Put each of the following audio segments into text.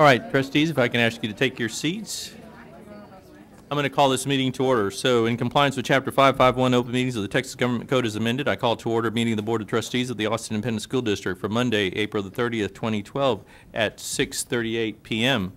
All right, trustees, if I can ask you to take your seats. I'm going to call this meeting to order. So in compliance with Chapter 551 Open Meetings of the Texas Government Code as amended, I call to order meeting of the Board of Trustees of the Austin Independent School District for Monday, April the 30th, 2012 at 6:38 p.m.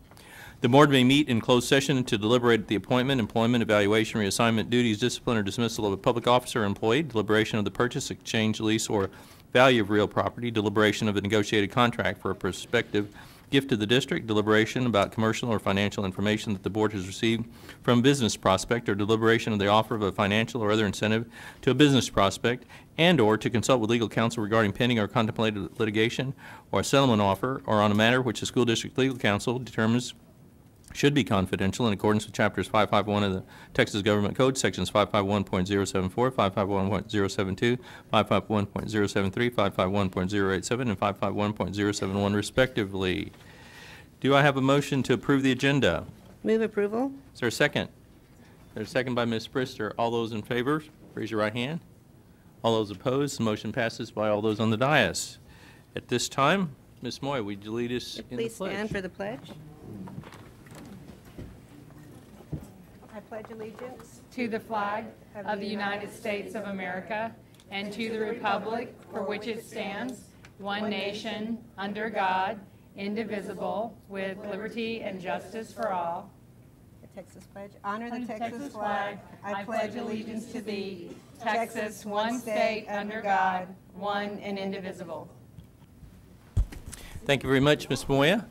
The board may meet in closed session to deliberate the appointment, employment, evaluation, reassignment, duties, discipline, or dismissal of a public officer or employee, deliberation of the purchase, exchange, lease, or value of real property, deliberation of a negotiated contract for a prospective gift to the district, deliberation about commercial or financial information that the board has received from a business prospect, or deliberation of the offer of a financial or other incentive to a business prospect, and or to consult with legal counsel regarding pending or contemplated litigation or a settlement offer, or on a matter which the school district legal counsel determines should be confidential in accordance with Chapters 551 of the Texas Government Code, Sections 551.074, 551.072, 551.073, 551.087, and 551.071, respectively. Do I have a motion to approve the agenda? Move approval. Is there a second? There's a second by Ms. Brister. All those in favor, raise your right hand. All those opposed, the motion passes by all those on the dais. At this time, Ms. Moy, would you lead us in the pledge? Please stand for the pledge. I pledge allegiance to the flag of the United States of America and to the republic for which it stands, one nation, under God, indivisible, with liberty and justice for all. The Texas pledge. Honor the Texas flag. I pledge allegiance to thee, Texas, one state under God, one and indivisible. Thank you very much, Ms. Moya.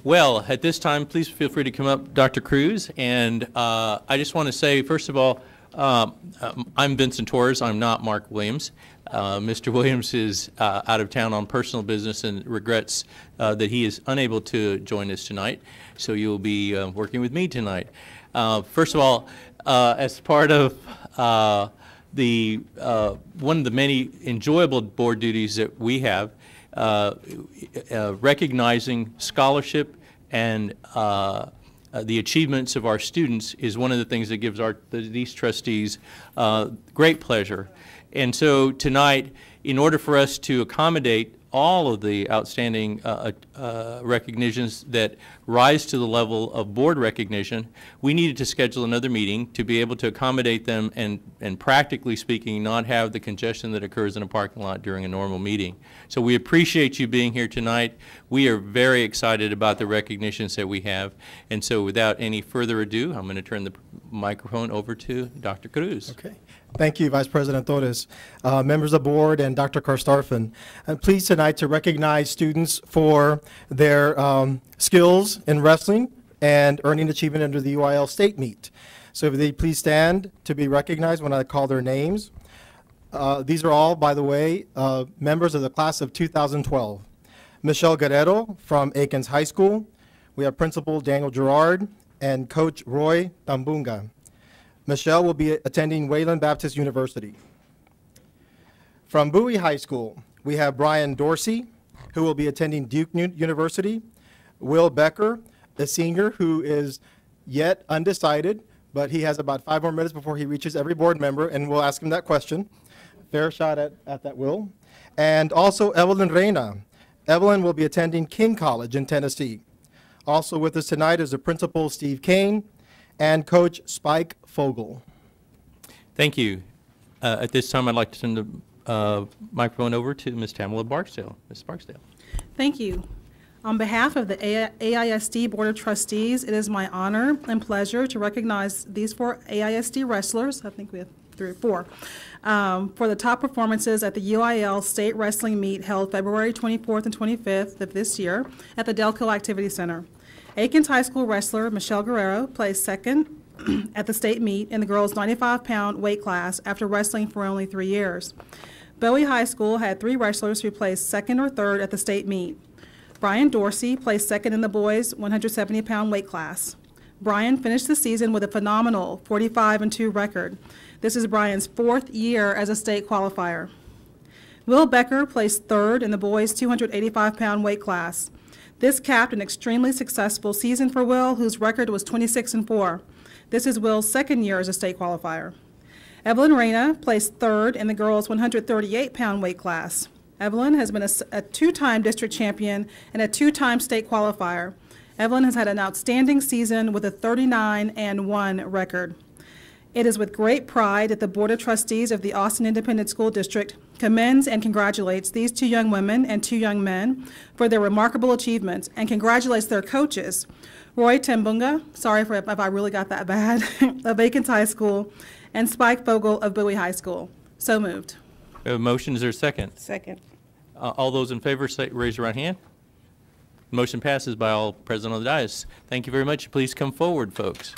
Well, at this time, please feel free to come up, Dr. Cruz. And I just want to say, first of all, I'm Vincent Torres. I'm not Mark Williams. Mr. Williams is out of town on personal business and regrets that he is unable to join us tonight. So you'll be working with me tonight. First of all, as part of one of the many enjoyable board duties that we have, recognizing scholarship and the achievements of our students is one of the things that gives these trustees great pleasure. And so tonight, in order for us to accommodate all of the outstanding recognitions that rise to the level of board recognition, we needed to schedule another meeting to be able to accommodate them and practically speaking, not have the congestion that occurs in a parking lot during a normal meeting. So we appreciate you being here tonight. We are very excited about the recognitions that we have. And so without any further ado, I'm going to turn the microphone over to Dr. Cruz. Okay. Thank you, Vice President Torres, members of the board, and Dr. Karstafen. I'm pleased tonight to recognize students for their skills in wrestling and earning achievement under the UIL state meet. So if they please stand to be recognized when I call their names. These are all, by the way, members of the class of 2012. Michelle Guerrero from Aikens High School. We have Principal Daniel Gerard and Coach Roy Tambunga. Michelle will be attending Wayland Baptist University. From Bowie High School, we have Brian Dorsey, who will be attending Duke University. Will Becker, a senior who is yet undecided, but he has about 5 more minutes before he reaches every board member, and we'll ask him that question. Fair shot at that, Will. And also Evelyn Reyna. Evelyn will be attending King College in Tennessee. Also with us tonight is the principal, Steve Kane, and Coach Spike Fogel. Thank you. At this time, I'd like to turn the microphone over to Ms. Tamala Barksdale. Ms. Barksdale. Thank you. On behalf of the AISD Board of Trustees, it is my honor and pleasure to recognize these 4 AISD wrestlers, I think we have 3 or 4, for the top performances at the UIL State Wrestling Meet held February 24th and 25th of this year at the Delco Activity Center. Aikens High School wrestler Michelle Guerrero placed second at the state meet in the girls' 95-pound weight class after wrestling for only 3 years. Bowie High School had 3 wrestlers who placed second or third at the state meet. Brian Dorsey placed second in the boys' 170-pound weight class. Brian finished the season with a phenomenal 45-2 record. This is Brian's 4th year as a state qualifier. Will Becker placed third in the boys' 285-pound weight class. This capped an extremely successful season for Will, whose record was 26-4. This is Will's 2nd year as a state qualifier. Evelyn Reyna placed third in the girls' 138-pound weight class. Evelyn has been a two-time district champion and a two-time state qualifier. Evelyn has had an outstanding season with a 39-1 record. It is with great pride that the Board of Trustees of the Austin Independent School District commends and congratulates these two young women and two young men for their remarkable achievements and congratulates their coaches, Roy Tembunga, sorry if I really got that bad, of Aikens High School, and Spike Vogel of Bowie High School. So moved. We have a motion. Is there a second? Second. All those in favor, raise your right hand. Motion passes by all present on the dais. Thank you very much. Please come forward, folks.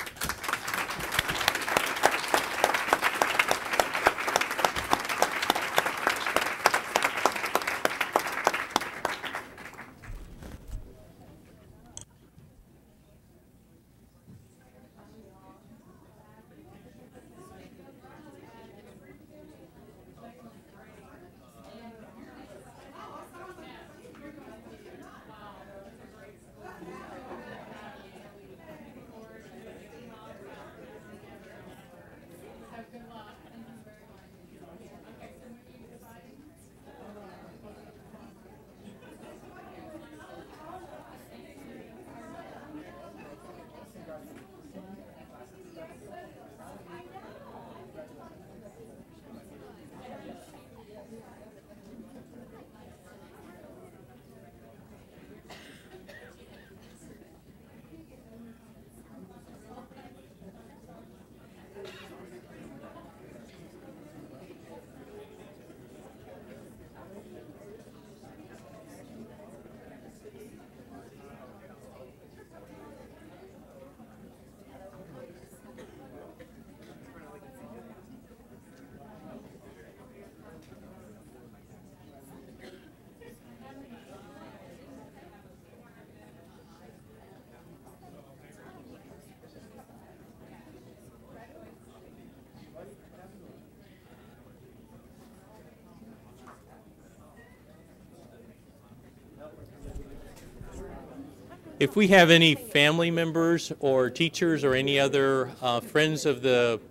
If we have any family members or teachers or any other friends of the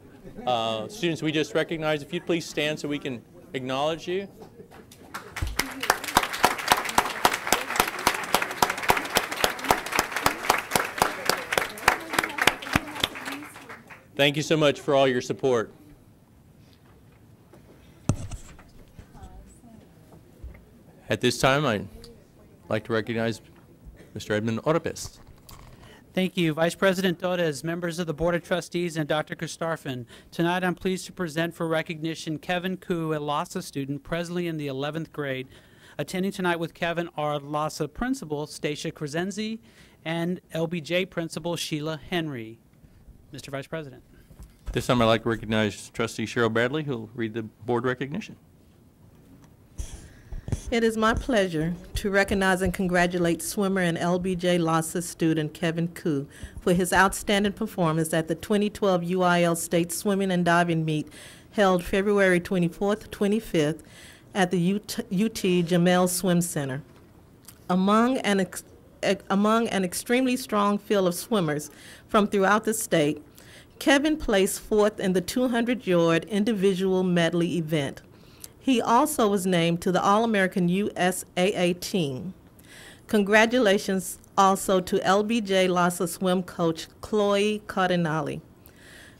students we just recognized, if you'd please stand so we can acknowledge you. Thank you so much for all your support. At this time, I'd like to recognize Mr. Edmund Oropes. Thank you, Vice President Torres, members of the Board of Trustees, and Dr. Kostarfin. Tonight, I'm pleased to present for recognition Kevin Koo, a LASA student, presently in the 11th grade. Attending tonight with Kevin are LASA Principal Stacia Crescenzi and LBJ Principal Sheila Henry. Mr. Vice President. This time I'd like to recognize Trustee Cheryl Bradley, who will read the board recognition. It is my pleasure to recognize and congratulate swimmer and LBJ LASA student Kevin Koo for his outstanding performance at the 2012 UIL State Swimming and Diving Meet held February 24th, 25th at the UT Jamel Swim Center. Among an extremely strong field of swimmers from throughout the state, Kevin placed fourth in the 200-yard individual medley event. He also was named to the All-American USAA team. Congratulations also to LBJ LASA swim coach Chloe Cardinale.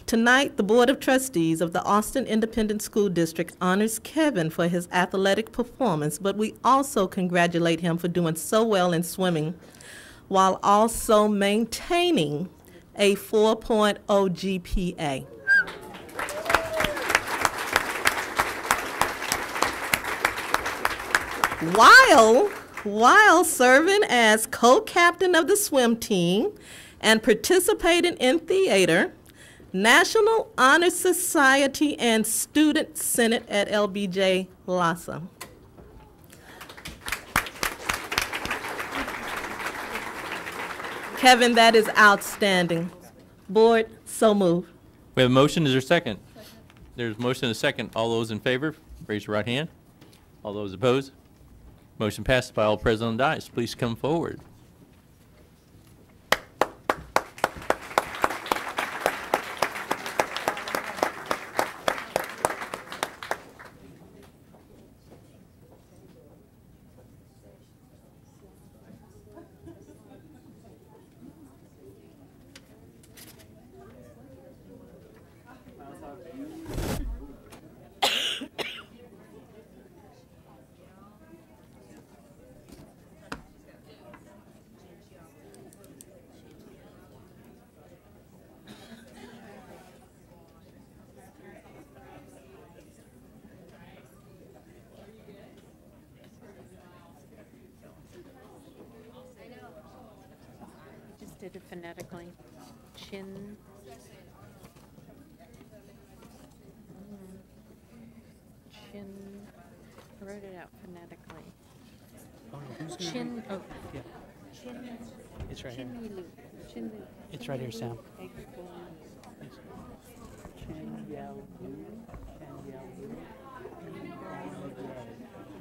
Tonight, the Board of Trustees of the Austin Independent School District honors Kevin for his athletic performance, but we also congratulate him for doing so well in swimming while also maintaining a 4.0 GPA. While serving as co-captain of the swim team and participating in theater, National Honor Society, and Student Senate at LBJ LASA. Kevin, that is outstanding. Board, so moved. We have a motion. Is there a second? There's a motion and a second. All those in favor, raise your right hand. All those opposed? Motion passed by all present on the dais. Please come forward. did it phonetically. Chin. Chin. I wrote it out phonetically. Oh, no, who's gonna Chin. read? Oh, Yeah, Chin. it's right here. Chinelu. Chinelu. It's right here, Sam.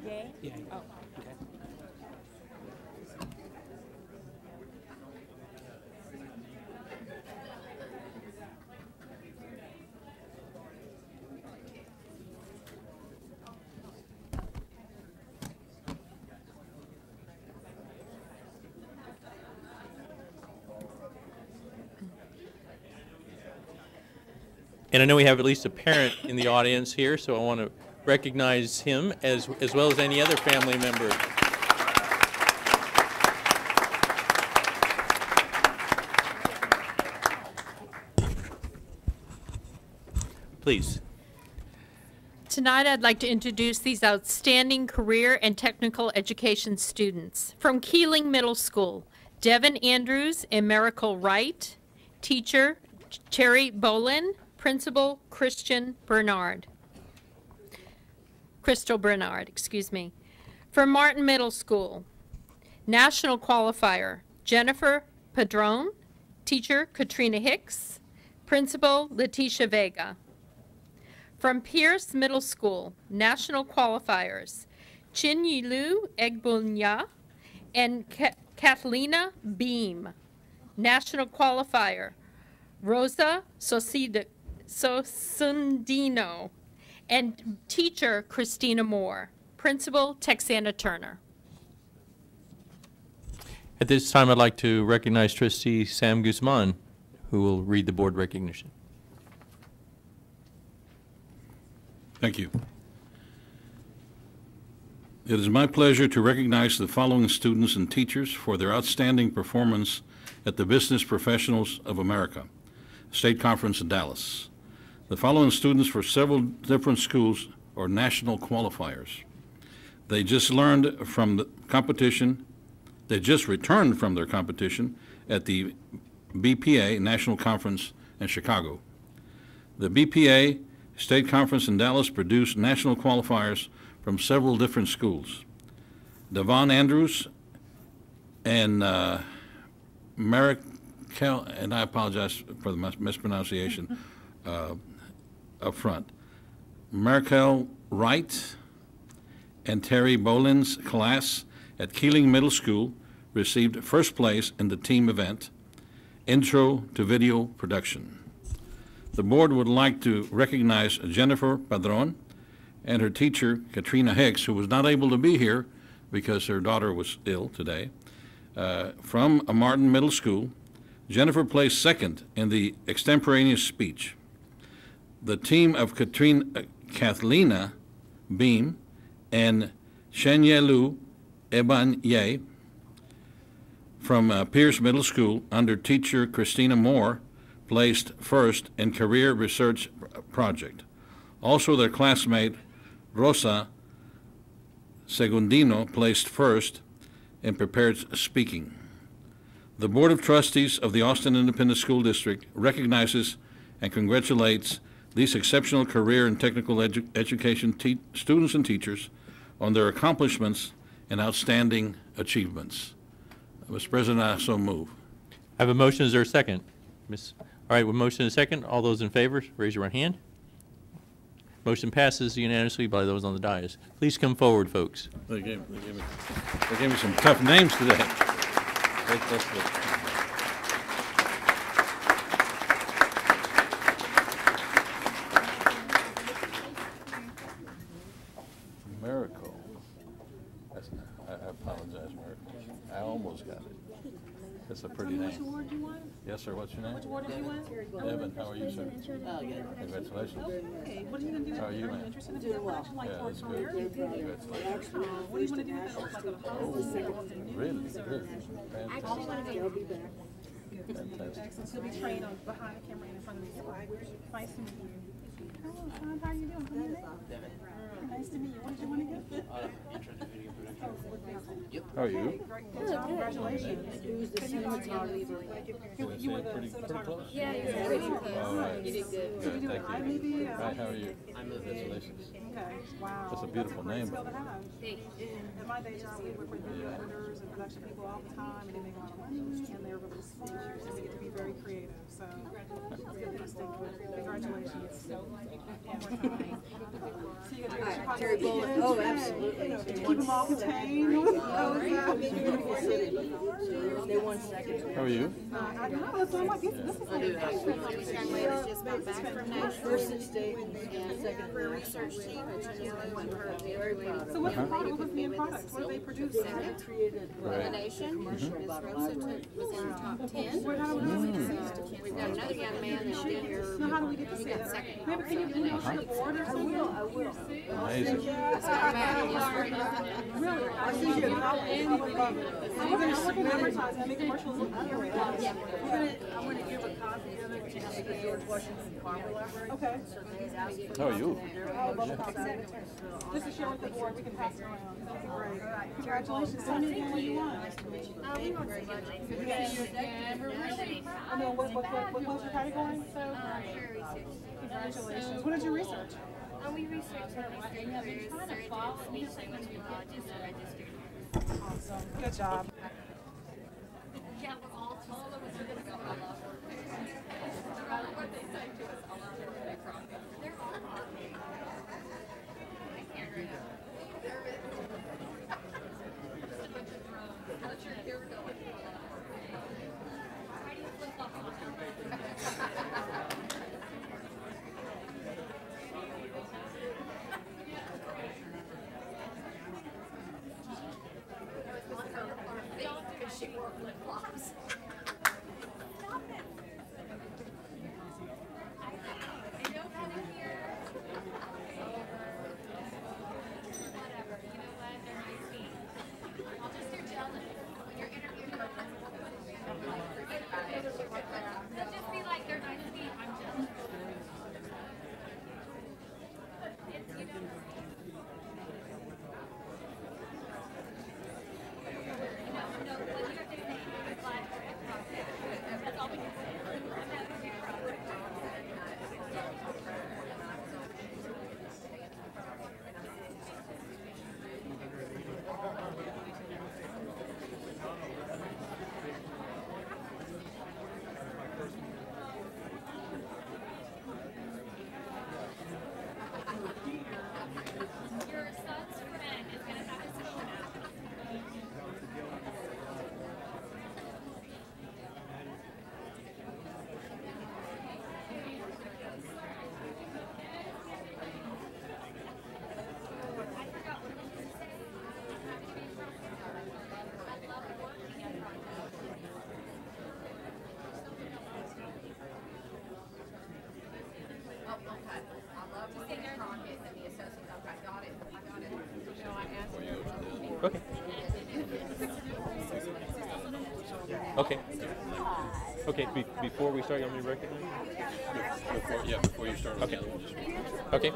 Yay? Yeah. Oh. Okay. And I know we have at least a parent in the audience here, so I want to recognize him as well as any other family member. Please. Tonight, I'd like to introduce these outstanding career and technical education students. From Keeling Middle School, Devin Andrews and Miracle Wright, teacher Terry Bolin, principal Crystal Bernard, excuse me. From Martin Middle School, national qualifier Jennifer Padron, teacher Katrina Hicks, principal Leticia Vega. From Pierce Middle School, national qualifiers Chin Yilu Egbunya and Kathleen Beam, national qualifier Rosa Sosundino, and teacher Christina Moore, principal Texana Turner. At this time, I'd like to recognize trustee Sam Guzman, who will read the board recognition. Thank you. It is my pleasure to recognize the following students and teachers for their outstanding performance at the Business Professionals of America State Conference in Dallas. The following students for several different schools are national qualifiers. They just learned from the competition, they just returned from their competition at the BPA National Conference in Chicago. The BPA State Conference in Dallas produced national qualifiers from several different schools. Devon Andrews and Miracle, and I apologize for the mispronunciation up front. Miracle Wright and Terry Bolin's class at Keeling Middle School received first place in the team event, Intro to Video Production. The board would like to recognize Jennifer Padron and her teacher, Katrina Hicks, who was not able to be here because her daughter was ill today, from a Martin Middle School. Jennifer placed second in the extemporaneous speech. The team of Kathleen Beam and Shenyelu Ebanye from Pierce Middle School under teacher Christina Moore placed first in Career Research Project. Also, their classmate Rosa Segundino placed first in Prepared Speaking. The Board of Trustees of the Austin Independent School District recognizes and congratulates these exceptional career and technical education students and teachers on their accomplishments and outstanding achievements. Mr. President, I so move. I have a motion. Is there a second? All right, with motion and a second, all those in favor, raise your right hand. Motion passes unanimously by those on the dais. Please come forward, folks. They gave me some tough names today. Miracle. I apologize, Miracle. I almost got it. That's a pretty name. Which award you won? Yes, sir. What's your name? Which award did you win? Devin, how are you, sir? Congratulations. Okay, what are you gonna do? How are you, Are you man? interested in doing like Yeah, for a that's career? good. Congratulations. What do you wanna do with that? Like a host or Really? news or? Good. Fantastic. Excellent. He'll be trained on behind the camera and in front of the slide. Nice to meet you. Hello, Sean. How are you doing? What's your name? Devin. Nice to meet you. What did you want to get? Intro to Video Production. How are you? Congratulations. You were the cinematographer. Yeah, exactly. All right. You did good. Did you do an iMovie? Right, how are you? Congratulations. Okay, wow. That's a beautiful name. Skill to have. In my day job, we work with video editors and production people all the time, and they make a lot of money, and they're really smart, and they get to be very creative, so it's good to stick with. Congratulations. So you get to Chicago. Terry Bowling. Oh, absolutely. Keep them all contained. Beautiful city. They won second. How are you? I know, so I'm like, this is First in state and second for research team. Very proud of So what's the product? What's the end product? What do they produce? For the nation. Miss Rosa was in the top 10. So we've got another young man that's been here. So how do we get to see got it? second. Maybe can you bring it to the board or something? I will. Amazing. Really? I see you. I would love it. So we're going to advertise and make commercials look good. I'm going to give a copy of it to the George Washington Farmer Library. Okay. How are you? I would love a copy. Just to share with the board, we can pass it around. That'd be great. Congratulations. Tell me again what you won. I know, what was your category? Congratulations. What did you research? We researched everything. There's certain speech language pathologists registered. Awesome. Good job. Yeah, we're all told it was going to go all over. What they say to us all over where they're from. They're all I can't read it. How's your hair going? Why do you flip flop all the time? She wore flip-flops. Stop it. I know how to hear. Whatever. You know what? They're nice feet. I'll just do jealous. When you're interviewing her, they'll just be like, they're nice feet. I'm jealous. It's, you know. Your son's friend is going to have his phone out. Okay. Okay. Okay, before we start, you want me to recognize you? Before you start. Okay. Okay.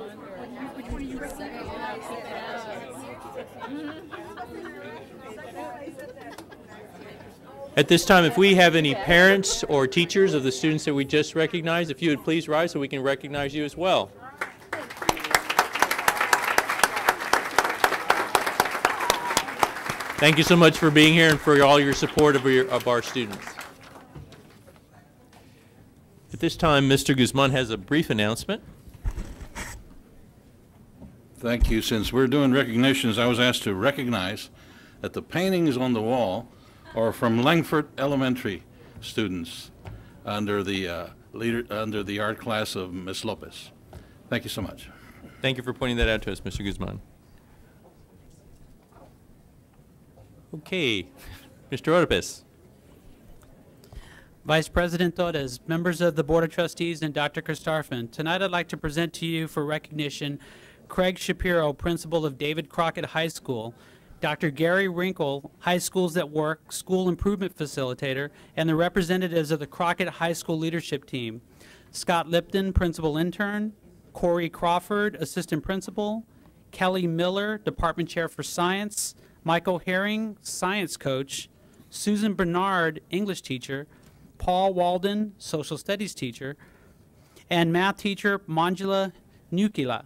At this time, if we have any parents or teachers of the students that we just recognized, if you would please rise so we can recognize you as well. Thank you so much for being here and for all your support of our students. At this time, Mr. Guzman has a brief announcement. Thank you. Since we're doing recognitions, I was asked to recognize that the paintings on the wall are from Langford Elementary students under the art class of Ms. Lopez. Thank you so much. Thank you for pointing that out to us, Mr. Guzman. Okay, Mr. Oropes. Vice President Torres, members of the Board of Trustees, and Dr. Christarfin, tonight I'd like to present to you for recognition Craig Shapiro, principal of David Crockett High School, Dr. Gary Wrinkle, High Schools at Work School Improvement Facilitator, and the representatives of the Crockett High School Leadership Team, Scott Lipton, Principal Intern, Corey Crawford, Assistant Principal, Kelly Miller, Department Chair for Science, Michael Herring, science coach, Susan Bernard, English teacher, Paul Walden, social studies teacher, and math teacher Manjula Nukila.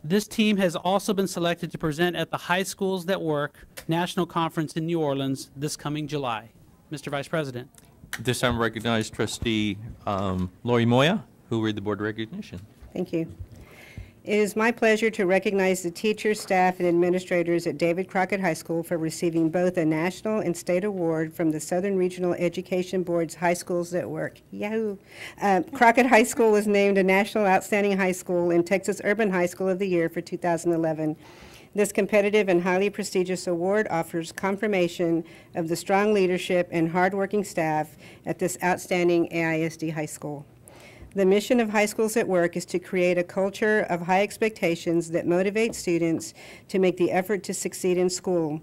This team has also been selected to present at the High Schools That Work National Conference in New Orleans this coming July. Mr. Vice President. At this time, I recognize Trustee Lori Moya, who will read the board recognition. Thank you. It is my pleasure to recognize the teachers, staff, and administrators at David Crockett High School for receiving both a national and state award from the Southern Regional Education Board's High Schools That Work. Yahoo! Crockett High School was named a National Outstanding High School and Texas Urban High School of the Year for 2011. This competitive and highly prestigious award offers confirmation of the strong leadership and hardworking staff at this outstanding AISD high school. The mission of High Schools at Work is to create a culture of high expectations that motivates students to make the effort to succeed in school.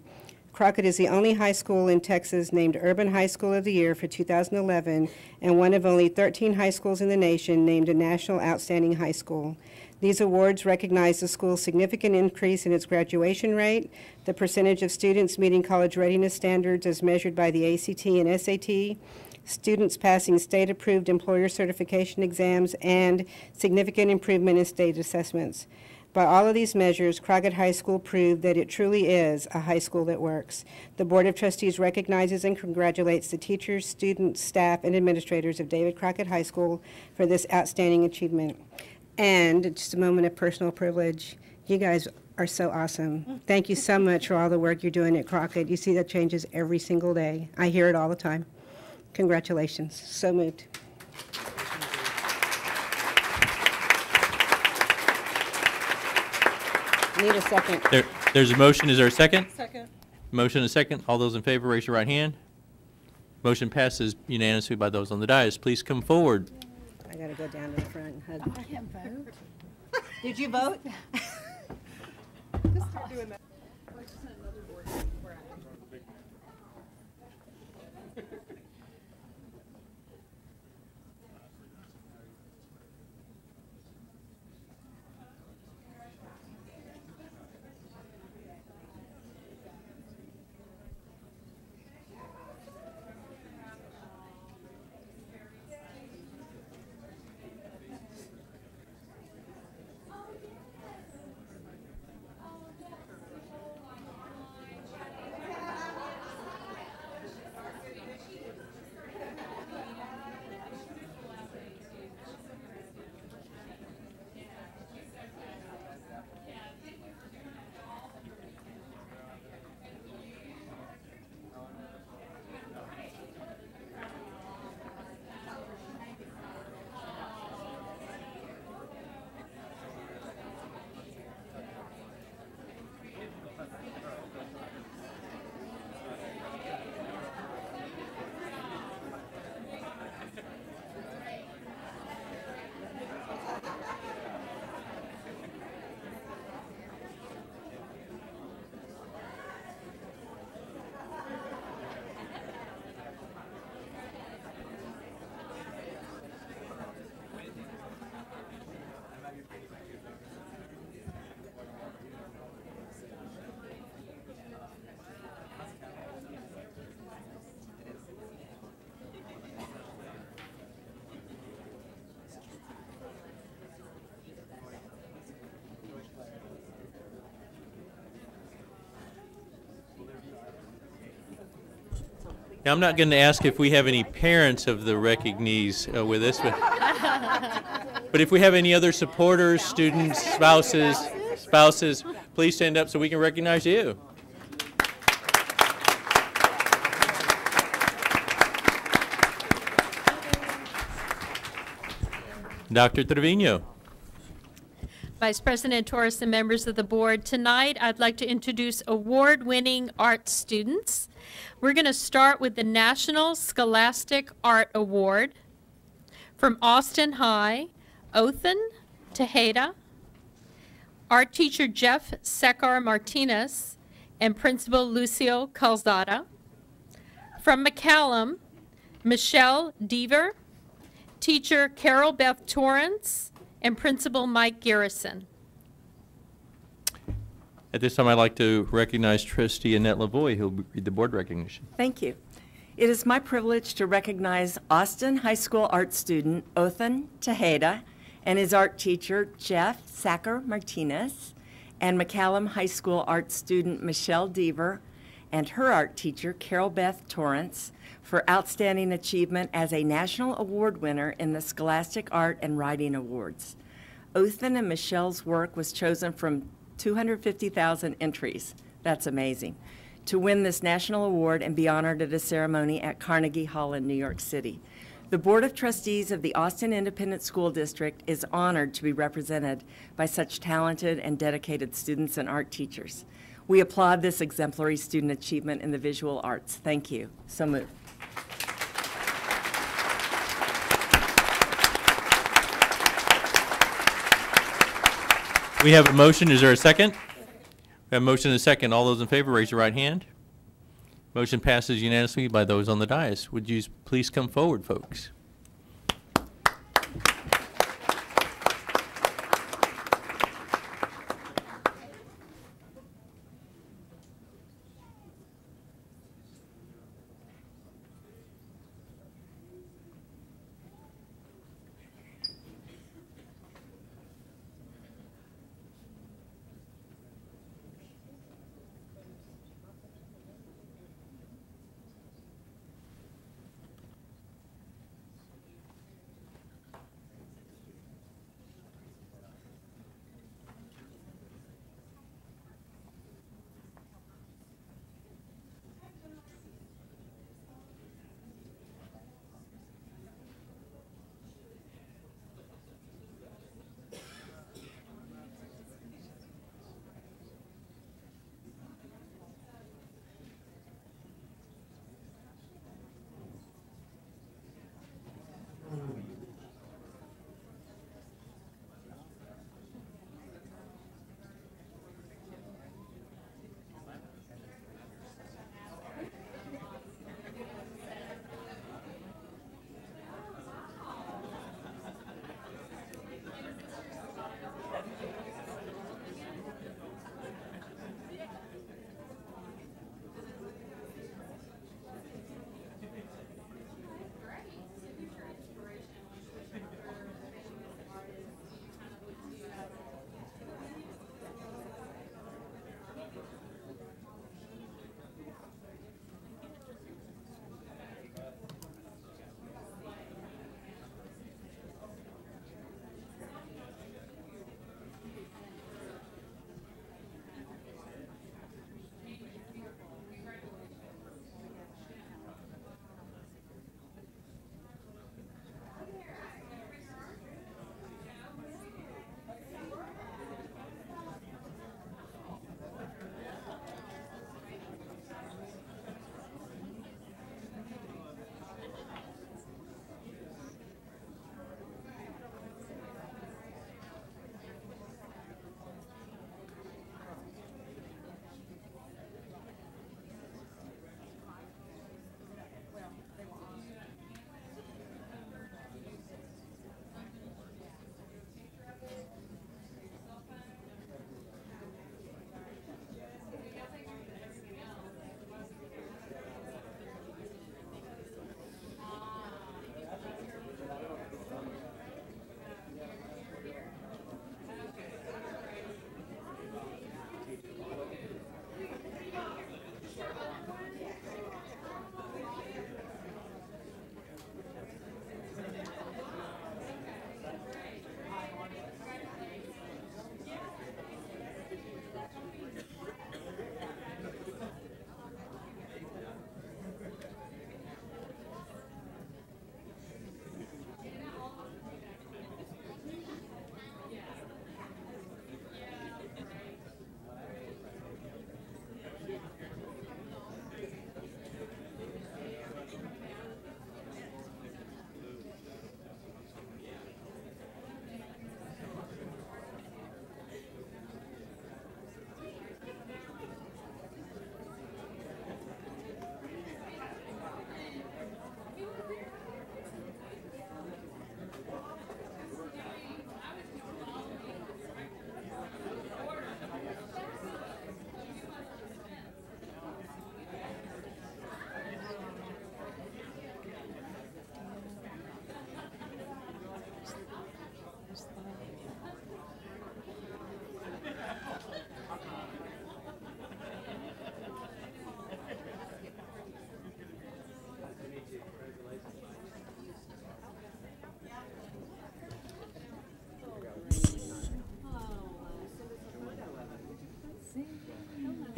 Crockett is the only high school in Texas named Urban High School of the Year for 2011 and one of only 13 high schools in the nation named a National Outstanding High School. These awards recognize the school's significant increase in its graduation rate, the percentage of students meeting college readiness standards as measured by the ACT and SAT, students passing state-approved employer certification exams, and significant improvement in state assessments. By all of these measures, Crockett High School proved that it truly is a high school that works. The Board of Trustees recognizes and congratulates the teachers, students, staff, and administrators of David Crockett High School for this outstanding achievement. And just a moment of personal privilege, you guys are so awesome. Thank you so much for all the work you're doing at Crockett. You see that changes every single day. I hear it all the time. Congratulations. So moved. Need a second. There's a motion. Is there a second? Second. Motion and a second. All those in favor, raise your right hand. Motion passes unanimously by those on the dais. Please come forward. I got to go down to the front and hug. I can't vote. Did you vote? Now, I'm not going to ask if we have any parents of the recognees with us, but if we have any other supporters, students, spouses, please stand up so we can recognize you. Dr. Trevino. Vice President Torres and members of the board, tonight I'd like to introduce award-winning art students. We're going to start with the National Scholastic Art Award from Austin High, Othan Tejeda, art teacher Jeff Sekar Martinez, and Principal Lucio Calzada. From McCallum, Michelle Deaver, teacher Carol Beth Torrance, and Principal Mike Garrison. At this time, I'd like to recognize trustee Annette Lavoie, who'll read the board recognition. Thank you. It is my privilege to recognize Austin High School art student Othan Tejeda and his art teacher Jeff Sacker Martinez, and McCallum High School art student Michelle Deaver and her art teacher Carol Beth Torrance for outstanding achievement as a national award winner in the Scholastic Art and Writing Awards. Othan and Michelle's work was chosen from 250,000 entries. That's amazing. To win this national award and be honored at a ceremony at Carnegie Hall in New York City. The Board of Trustees of the Austin Independent School District is honored to be represented by such talented and dedicated students and art teachers. We applaud this exemplary student achievement in the visual arts. Thank you. So moved. We have a motion. Is there a second? We have a motion and a second. All those in favor, raise your right hand. Motion passes unanimously by those on the dais. Would you please come forward, folks?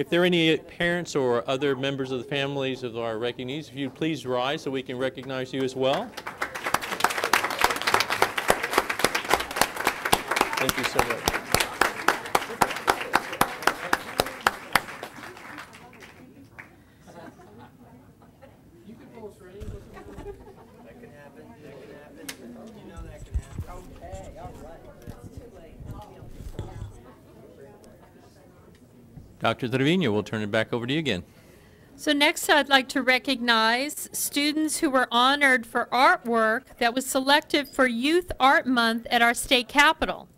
If there are any parents or other members of the families of our recognees, if you'd please rise so we can recognize you as well. Thank you so much. Dr. Trevino, we'll turn it back over to you again. So next, I'd like to recognize students who were honored for artwork that was selected for Youth Art Month at our state capitol.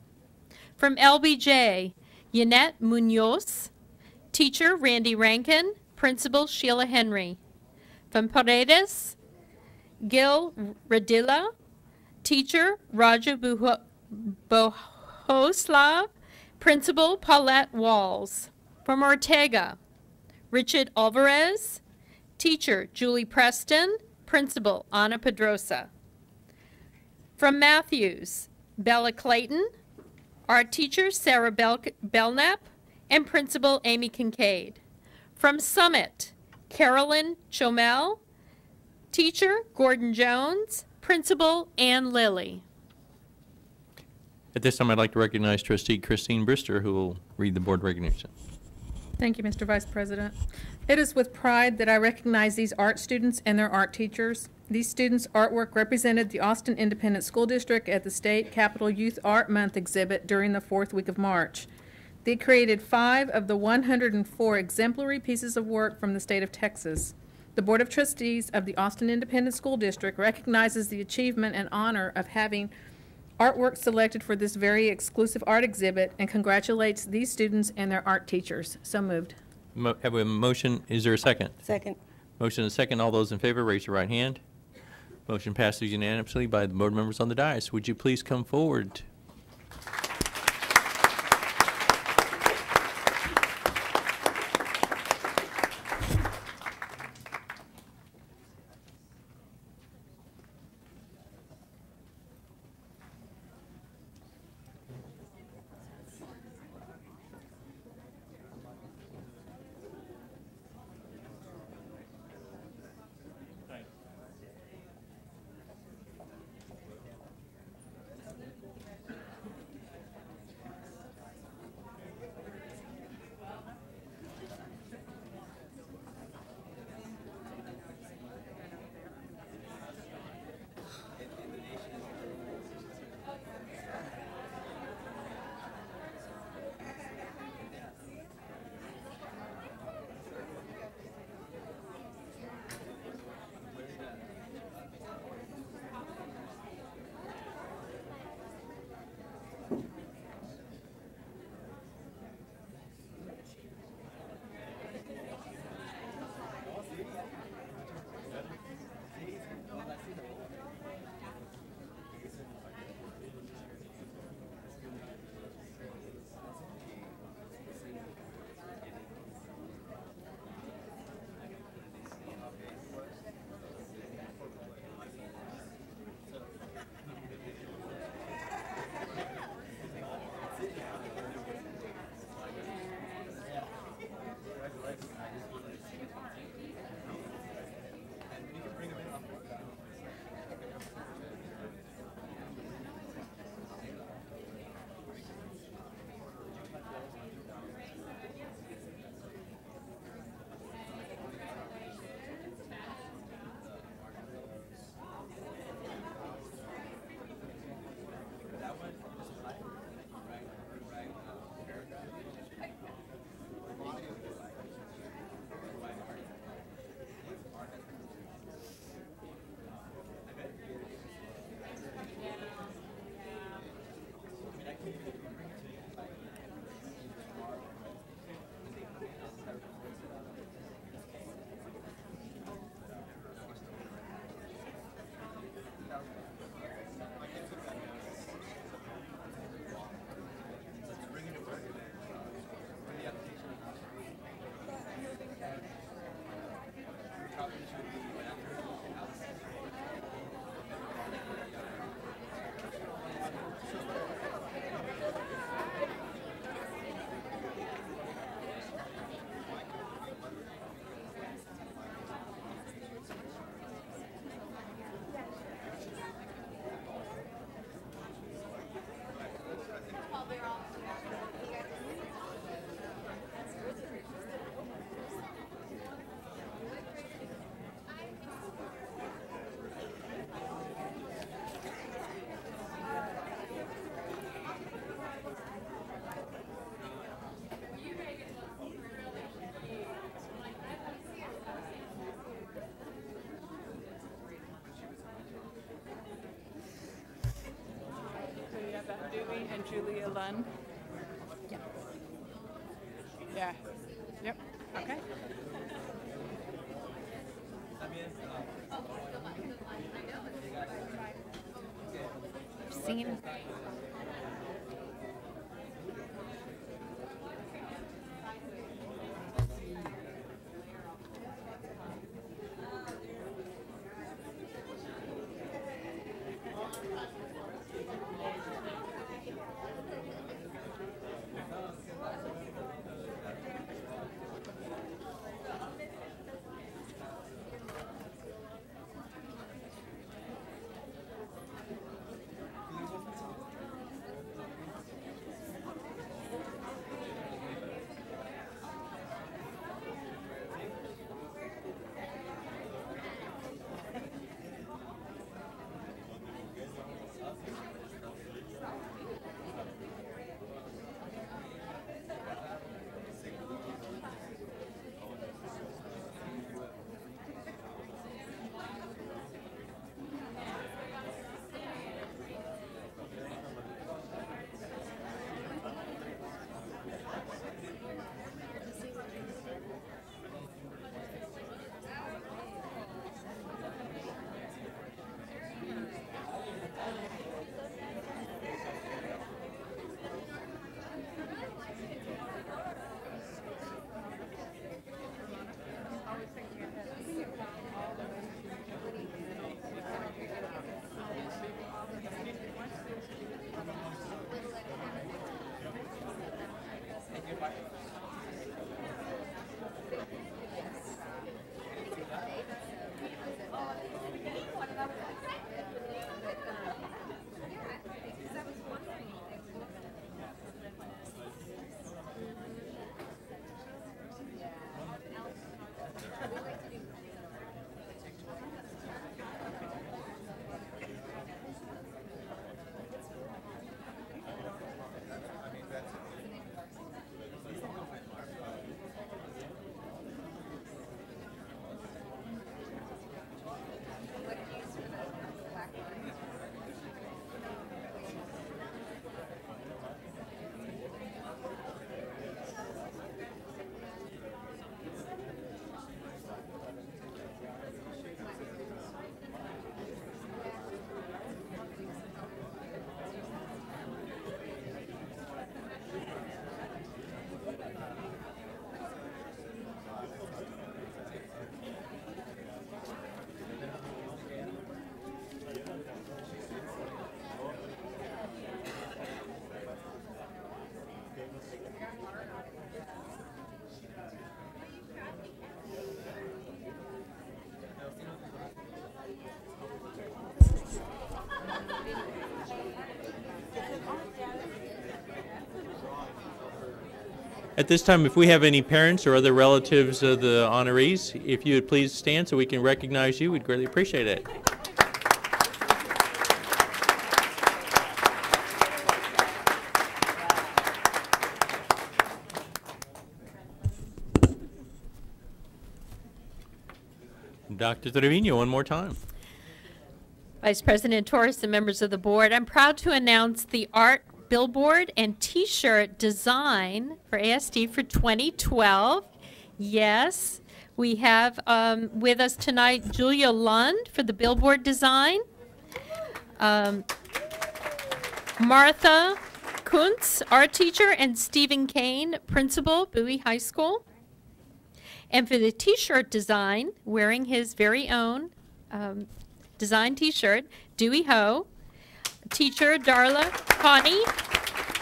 From LBJ, Yanette Munoz, teacher Randy Rankin, principal Sheila Henry. From Paredes, Gil Radilla, teacher Roger Bohoslav, principal Paulette Walls. From Ortega, Richard Alvarez, teacher Julie Preston, principal Ana Pedrosa. From Matthews, Bella Clayton, art teacher Sarah Belknap, and principal Amy Kincaid. From Summit, Carolyn Chomel, teacher Gordon Jones, principal Ann Lilly. At this time, I'd like to recognize trustee Christine Brister, who will read the board recognition. Thank you, Mr. Vice President. It is with pride that I recognize these art students and their art teachers. These students' artwork represented the Austin Independent School District at the State Capitol Youth Art Month exhibit during the 4th week of March. They created 5 of the 104 exemplary pieces of work from the state of Texas. The Board of Trustees of the Austin Independent School District recognizes the achievement and honor of having artwork selected for this very exclusive art exhibit and congratulates these students and their art teachers. So moved. Have we a motion? Is there a second? Second. Motion and a second. All those in favor, raise your right hand. Motion passes unanimously by the board members on the dais. Would you please come forward? Julia Lund. Yeah. Yep. Okay. Singing. At this time, if we have any parents or other relatives of the honorees, if you would please stand so we can recognize you, we'd greatly appreciate it. Dr. Trevino, one more time. Vice President Torres and members of the board, I'm proud to announce the art billboard and T-shirt design for AISD for 2012. Yes, we have with us tonight Julia Lund for the billboard design, Martha Kuntz, art teacher, and Stephen Kane, principal, Bowie High School. And for the T-shirt design, wearing his very own design T-shirt, Dewey Ho, teacher Darla Connie,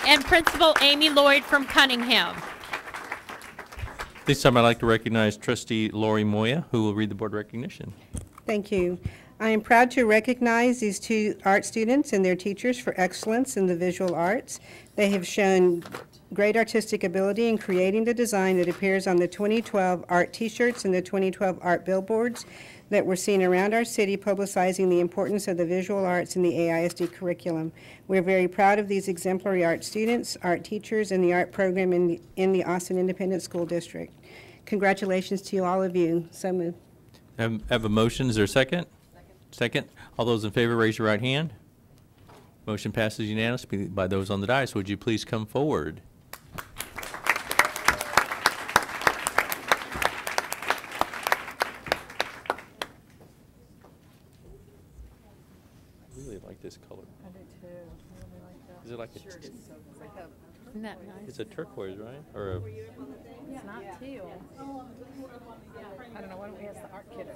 and Principal Amy Lloyd from Cunningham. This time I'd like to recognize Trustee Lori Moya, who will read the board recognition. Thank you. I am proud to recognize these two art students and their teachers for excellence in the visual arts. They have shown great artistic ability in creating the design that appears on the 2012 art T-shirts and the 2012 art billboards that we're seeing around our city, publicizing the importance of the visual arts in the AISD curriculum. We're very proud of these exemplary art students, art teachers, and the art program in the Austin Independent School District. Congratulations to all of you. So moved. Have a motion. Is there a second? Second. All those in favor, raise your right hand. Motion passes unanimously by those on the dais. Would you please come forward? I really like this color. I do too. I really like that. Is it like a, Isn't that nice? it's a turquoise, right? Or a, It's not teal. I don't know, why don't we ask the art kiddo?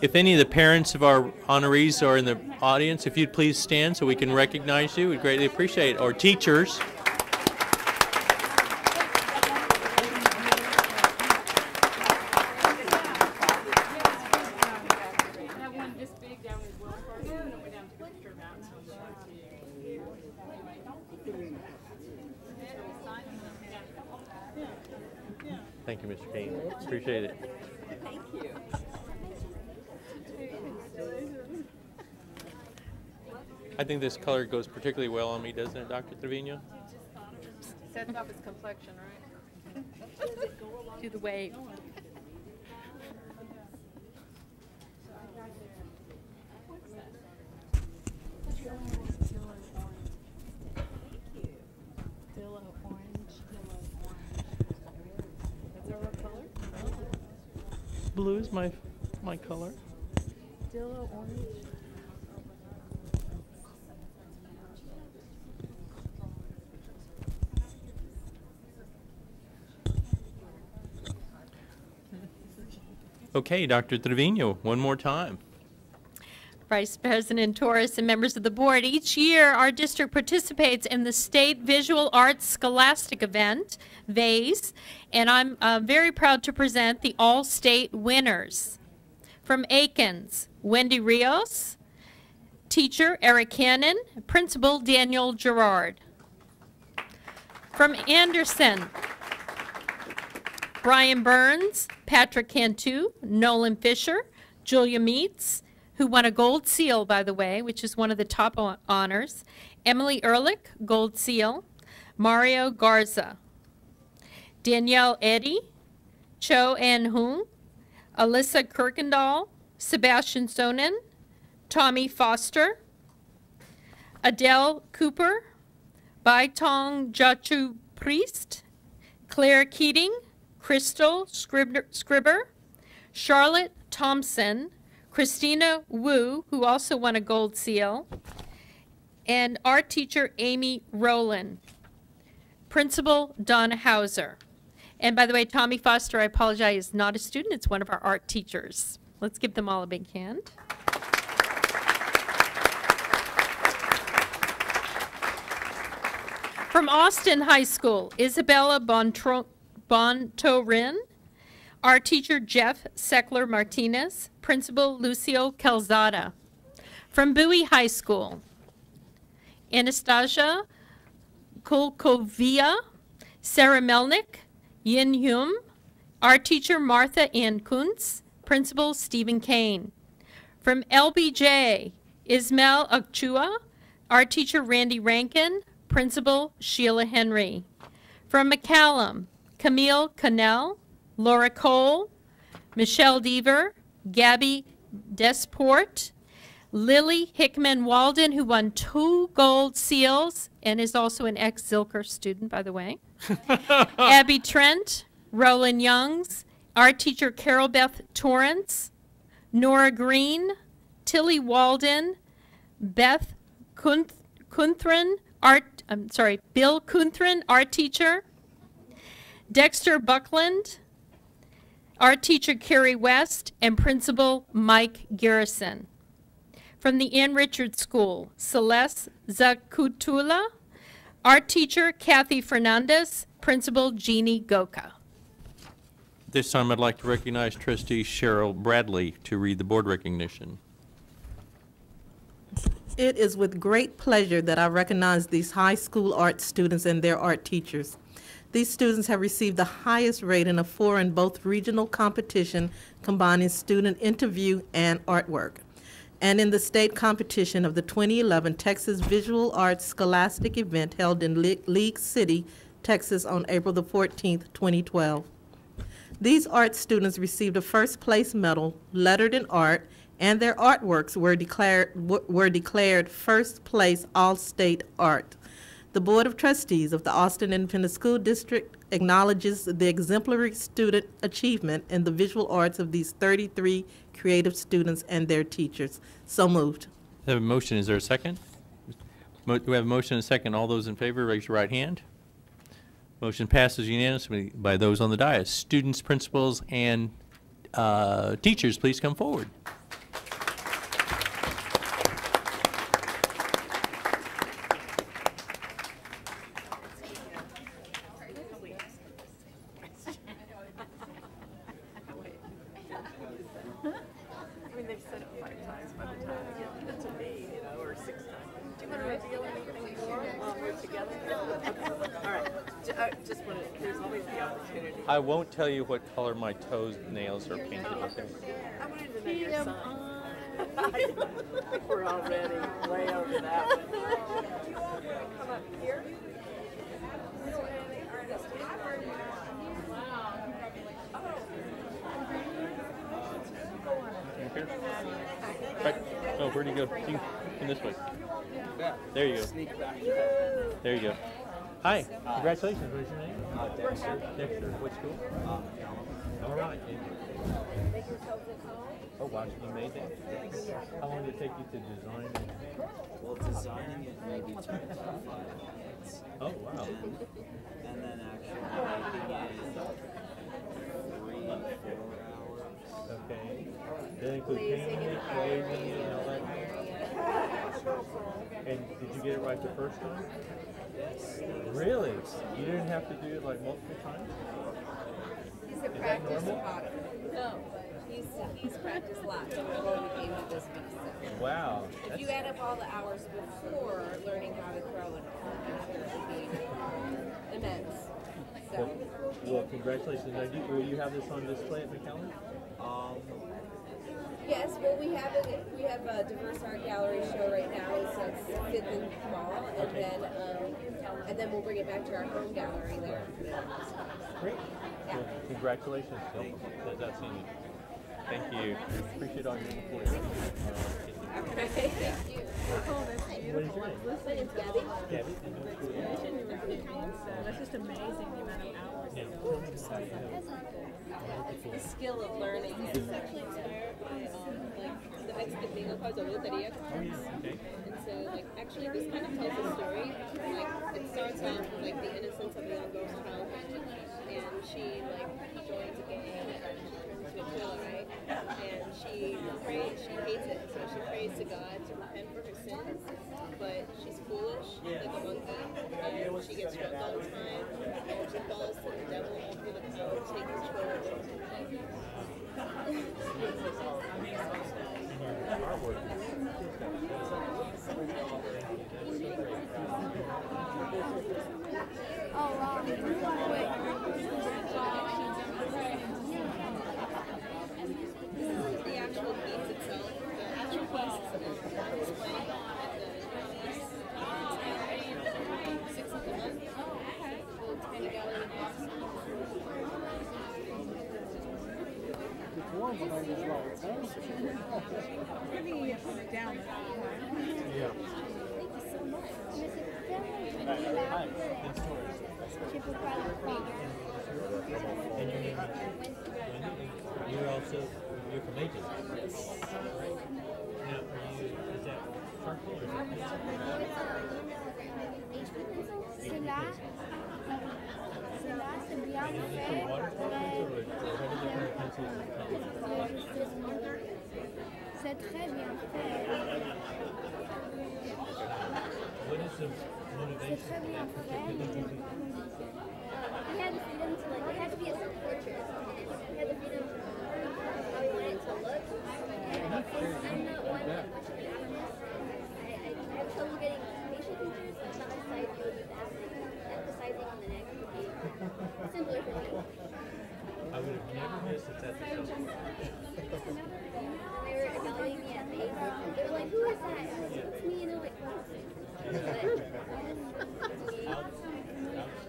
If any of the parents of our honorees are in the audience, if you'd please stand so we can recognize you, we'd greatly appreciate it. Or teachers. Thank you, Mr. Kane. Appreciate it. Thank you. I think this color goes particularly well on me, doesn't it, Dr. Trevino? Sets off his complexion, right? Do the wave. Blue is my color. Okay, Dr. Trevino, one more time. Vice President Torres and members of the board, each year our district participates in the State Visual Arts Scholastic Event, VASE, and I'm very proud to present the all-state winners. From Aikens, Wendy Rios, teacher Eric Cannon, principal Daniel Gerard. From Anderson, Brian Burns, Patrick Cantu, Nolan Fisher, Julia Meets, who won a gold seal, by the way, which is one of the top honors, Emily Ehrlich, gold seal, Mario Garza, Danielle Eddy, Cho An Hung, Alyssa Kirkendall, Sebastian Sonnen, Tommy Foster, Adele Cooper, Baitong Jachu Priest, Claire Keating, Crystal Scribber, Charlotte Thompson, Christina Wu, who also won a gold seal, and art teacher Amy Rowland, principal Donna Hauser. And by the way, Tommy Foster, I apologize, is not a student, it's one of our art teachers. Let's give them all a big hand. From Austin High School, Isabella Bontorin, art teacher Jeff Seckler Martinez, principal Lucio Calzada. From Bowie High School, Anastasia Kulkovia, Sarah Melnick, Yin Hume, art teacher Martha Ann Kuntz, principal Stephen Kane. From LBJ, Ismail Akchua, art teacher Randy Rankin, principal Sheila Henry. From McCallum, Camille Cannell, Laura Cole, Michelle Deaver, Gabby Desport, Lily Hickman Walden, who won 2 gold seals and is also an ex-Zilker student, by the way. Abby Trent, Roland Youngs, art teacher Carol Beth Torrance, Nora Green, Tilly Walden, Beth Kunthran, Bill Kunthran, art teacher, Dexter Buckland, art teacher Carrie West, and principal Mike Garrison. From the Ann Richards School, Celeste Zakutula, art teacher Kathy Fernandez, principal Jeannie Goka. This time I'd like to recognize trustee Cheryl Bradley to read the board recognition. It is with great pleasure that I recognize these high school art students and their art teachers. These students have received the highest rating of 4 in both regional competition combining student interview and artwork, and in the state competition of the 2011 Texas Visual Arts Scholastic Event held in League City, Texas on April the 14th, 2012. These art students received a first place medal, lettered in art, and their artworks were declared first place all-state art. The Board of Trustees of the Austin Independent School District acknowledges the exemplary student achievement in the visual arts of these 33 creative students and their teachers. So moved. I have a motion. Is there a second? Do we have a motion and a second? All those in favor, raise your right hand. Motion passes unanimously by those on the dais. Students, principals, and teachers, please come forward. want to reveal anything more while we're together? All right. Just want to, there's always the opportunity. I won't tell you what color my toenails are painted, okay? I wanted to know your sign. We're already way over that one. Do you all want to come up here? Here? Right. Oh, where'd you go? In this way. There you go. There you go. Hi. Congratulations. What is your name? Dexter. Dexter. What school? All right. Oh, wow. You made that? How long did it take you to design it? Well, designing it maybe took 5 minutes. Oh, wow. And then actually making it 3-4 hours. Okay. Did it include painting it, glazing it, and all that? And did you get it right the first time? Yes. Really? You didn't have to do it like multiple times? He's a practice potter. No, but he's practiced lots before we came to this piece. So. Wow. If you add up all the hours before learning how to throw it, I'm sure it would be immense. So. Well, congratulations. Now, will you have this on display at McAllen? Yes, well, we have a diverse art gallery show right now. It's at 5th and Mall, and then we'll bring it back to our home gallery there. Great. Yeah. Well, congratulations. That's outstanding. Thank you. Appreciate all your support. Okay, thank you. What is your name? My name's Gabby. Gabby. That's just amazing, the amount of hours. Yeah. The skill of learning is actually inspired by like the Mexican bingo cards or loteria cards. Okay. And so like actually this kind of tells a story. Like it starts off with like the innocence of a young girl's childhood, and she joins a gang and she turns into a killer, right? And she hates it, so she prays to God to repent for her sins, but she's foolish like a monkey, and she gets drunk all the time, and she falls to the devil for the power to take control of her life. Oh, wow. This is the actual piece itself. The actual piece is displayed at the 6th of the month. Little tiny gallery piece. Down. Yeah. Thank you so much. And your name is Wendy? You're from Aegis? Yes. Now, is that charcoal or is that Cela, c'est bien fait. C'est très bien fait. What is the motivation? C'est très bien fait. We had the freedom to it had to be a self-portrait. We had the freedom to how we want it to look. And I'm not one that much of an artist. I have trouble getting facial features, so I thought the side view would be faster. Emphasizing on the neck would be simpler for me. I would have never guessed it's at the show. When they were evaluating me at the AISD, they were like, "Who is that?" And I was like, "It's me," and they're like, "Wow."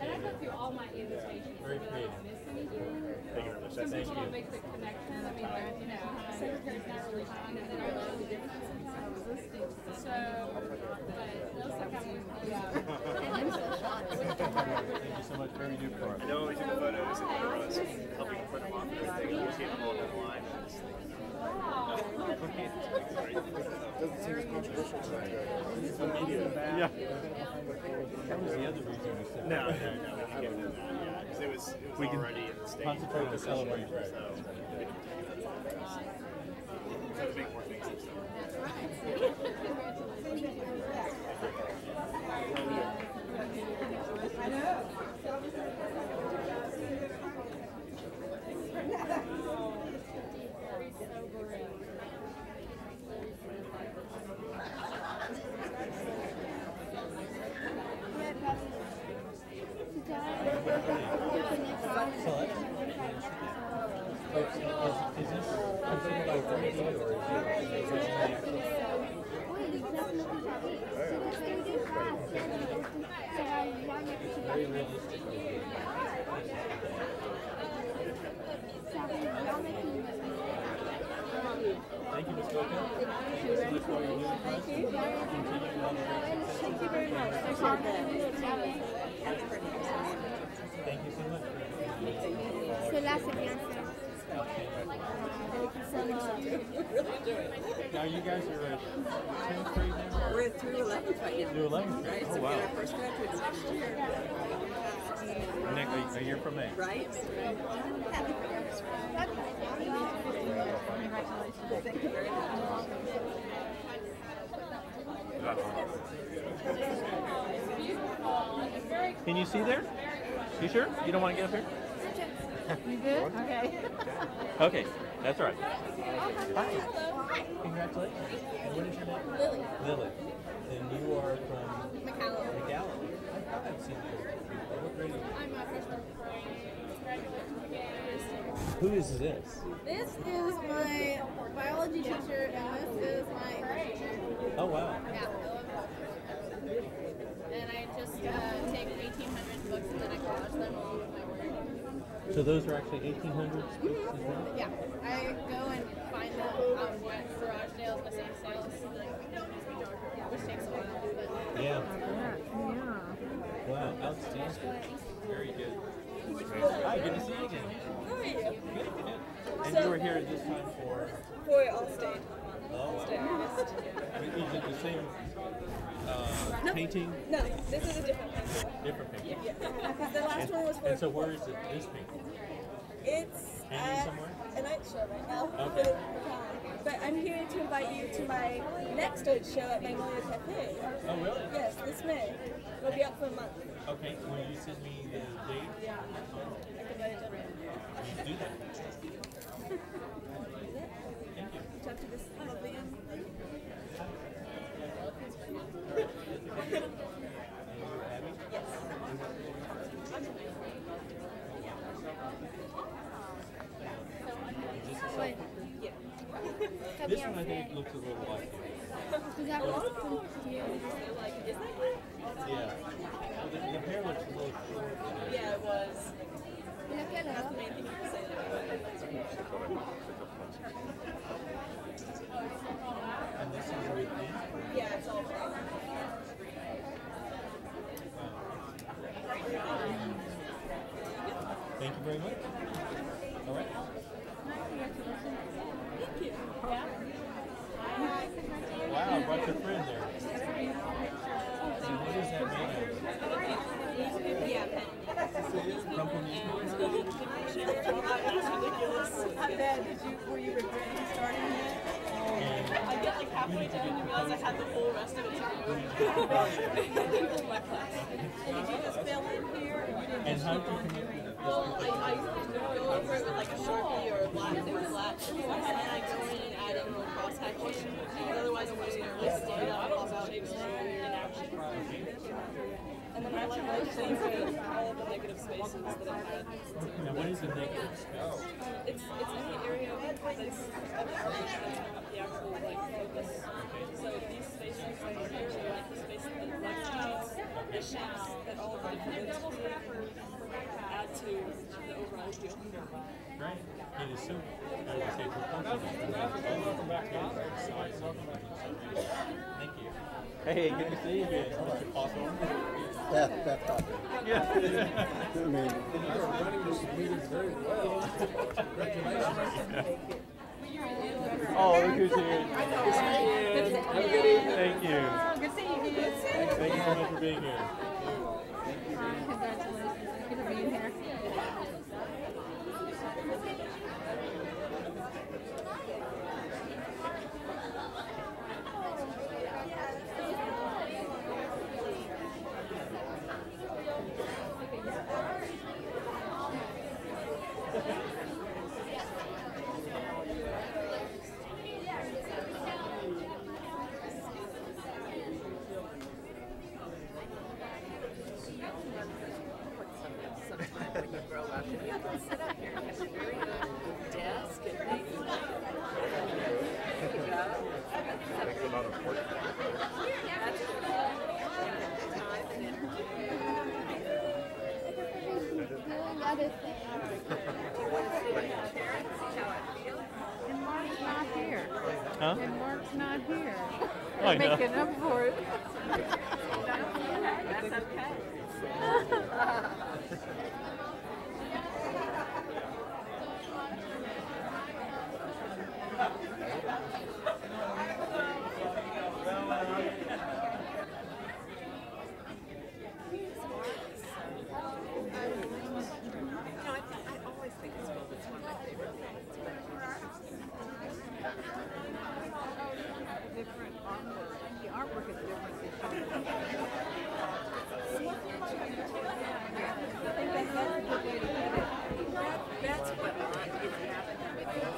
And I go through all my invitations. Very creative. Some people don't make the connection. I mean, they're, you know, secretary's not really fine, and then I know the difference. So, but those are kind of, yeah. And I'm so shocked. Thank you so much. Very new for us. I know when we took the photos and they were us helping print them off and everything, and we came all down the line. Doesn't seem as controversial to The media. Yeah. That was the other reason we said No, we can't do that. Yeah, because it was We can already in the state. concentrate to celebrate. So, to make more things and stuff. Is this considered a 3D or is it actually? Very realistic. Thank you, Ms. Wilkin. Thank you so much for your doing for us. Continue on the great success. Thank you very much. Thank you so much. Cela, c'est bien fait. Now you guys are at 10th grade now? We're through 11th right now. Through 11th grade? Right, Oh, so we wow. get our first graduates next year. A year from May. Right? Thank you very much. Can you see there? You sure? You don't want to get up here? You good? Okay. Okay, that's all right. Hi. Congratulations. And what is your name? Lily. Lily. And you are from McCallum. McAllen. I thought I'd seen you before. What grade are you? I'm a freshman. Who is this? This is my biology teacher, and this is my English teacher. Oh, wow. Yeah. And I just take 1,800 books and then I collage them along with my work. So those are actually 1,800 books as well? Yeah. I go and find them at garage sales and estate sales, which takes a while. But Yeah. Wow, outstanding. Very good. Hi, good to see you again. Hi. Good, good. And you were here this time for? For Allstate. Oh, wow. Is it the same No. painting? No, this is a different painting. Different painting? Yeah. Because the last one was for... And so where is it, this painting? It's Hanging somewhere? an art show right now. Okay. But I'm here to invite you to my next art show at Magnolia Cafe. Oh, really? Yes, this May. It'll be out for a month. Okay, will you send me the date? Yeah. I can write it down. You do that. Thank you. Talk to this lovely young lady. Yes. Wait. Yeah. This one I think looks a little like it. Because I was confused. Like, is that good? Yeah. Well, the hair looks a little short. Yeah, it was. Look at That's the her. main thing you can say. And this is with me? Yeah, it's all Thank you very much. All right. Thank you. Wow, I brought your friend there. So what is that made of? Yeah, Crumpled newspaper? That's ridiculous. How bad did you, were you regretting starting it? I get like halfway down and realize I had the whole rest of it to do. My class. And did you just fill in here? Or you didn't And just how did you come up with this? Well, I go over it with like a Sharpie or a black or black, and then I go in and add in little cross hatching, because otherwise I'm just going to like stand up and pop out shapes in action. And then I like clean all of the negative spaces that I had. Now, what is the negative space? It's any area that's the actual like focus. So these spaces right here are like the space that like the shapes that all of the different add to the overall feel. Right. It is so, I would say, welcome back. Thank you. Hey, good to see you again. Mr. Hawthorne. Yeah. I mean, you are running this meeting very well. Congratulations. Oh, look who's here. Have a good evening. Thank you. Good seeing you. Thank you so much for being here. Congratulations. Thank you for being here. Huh? And Mark's not here. I know. Making up for it. That's okay. I always think it's one of my favorite things. Different artwork. The artwork is different. I think that's a good way to put it. That's what is happening with it.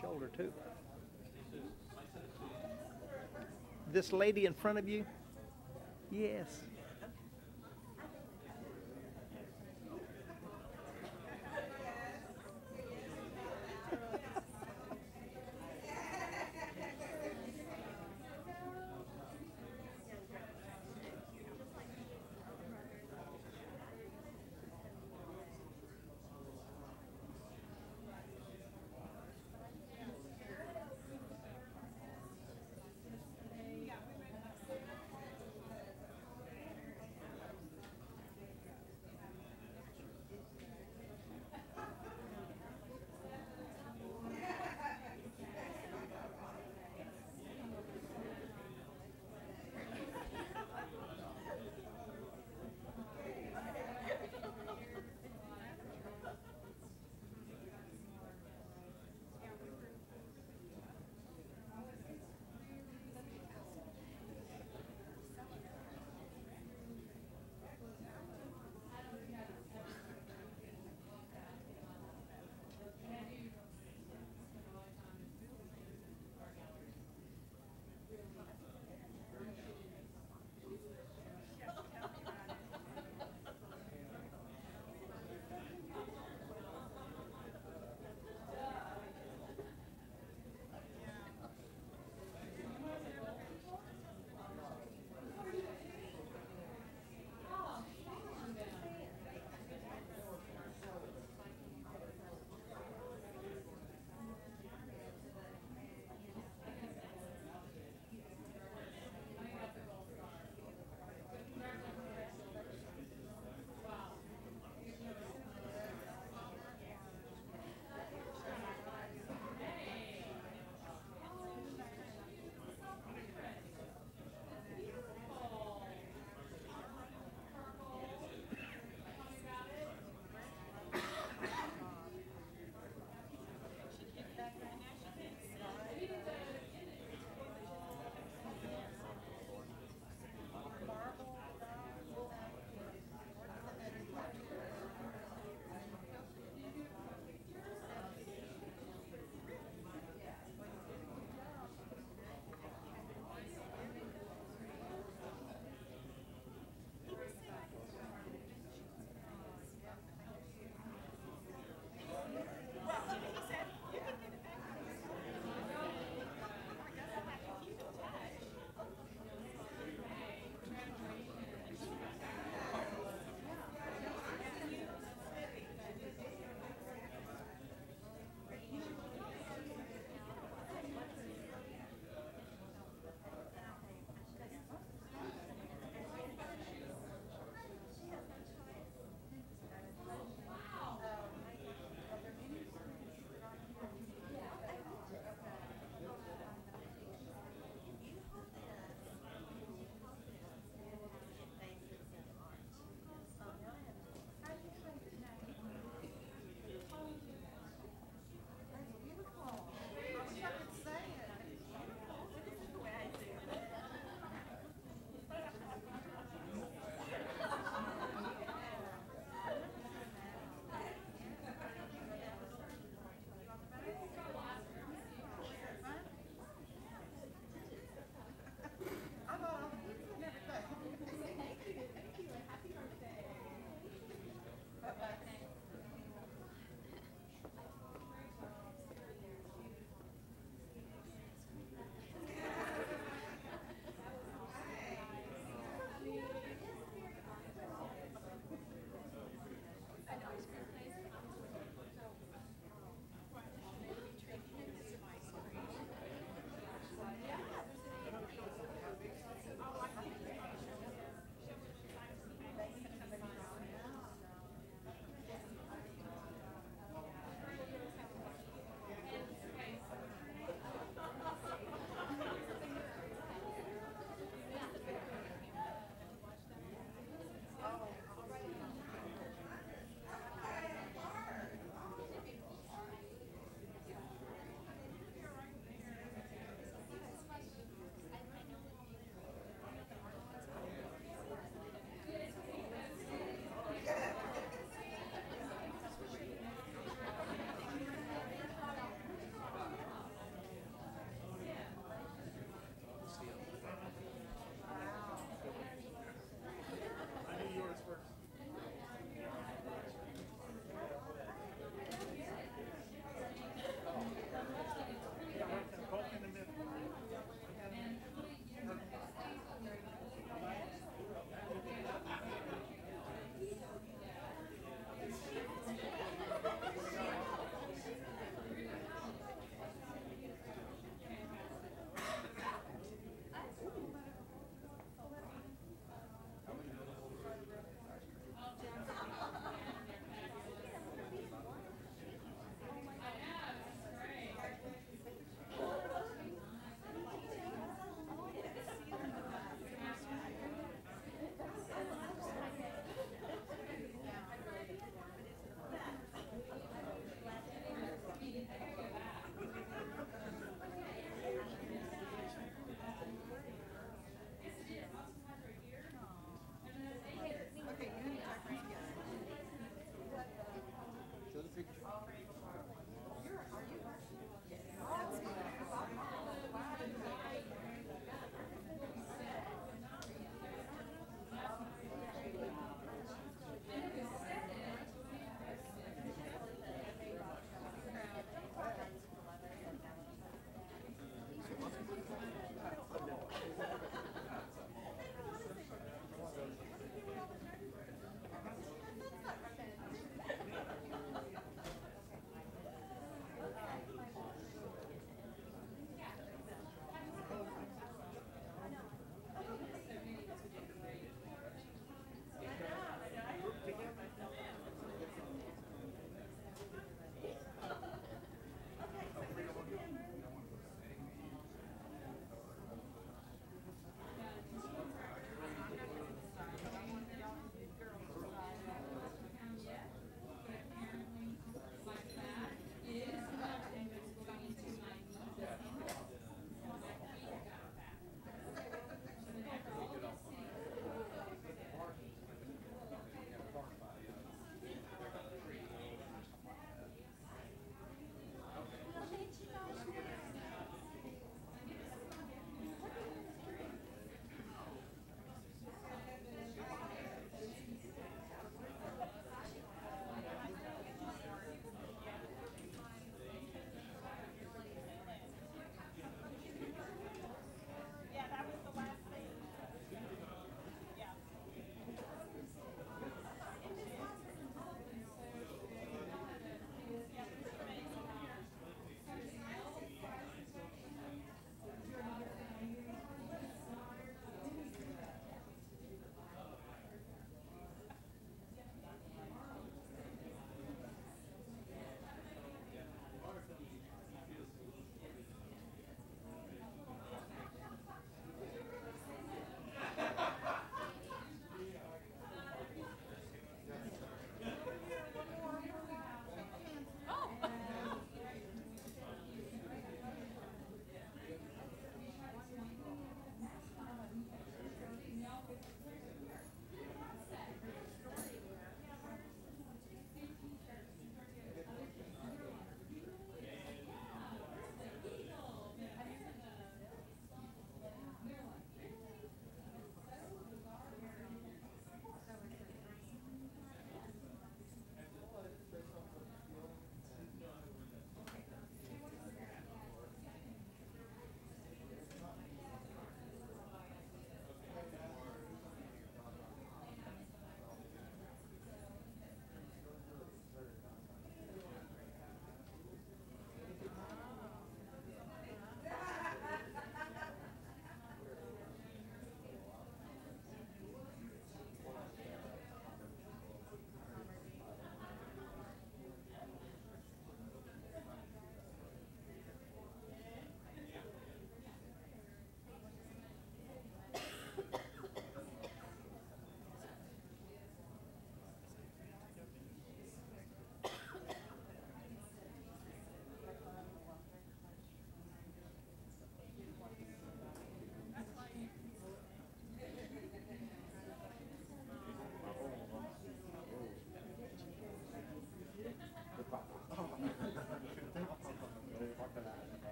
shoulder too. This lady in front of you? Yes.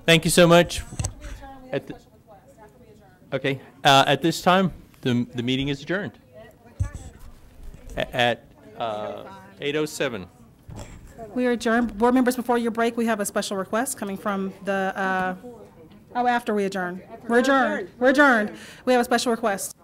Thank you so much. Okay, at this time, the meeting is adjourned. At 8:07. We are adjourned. Board members, before your break, we have a special request coming from the, after we adjourn. We're adjourned. We're adjourned. We have a special request.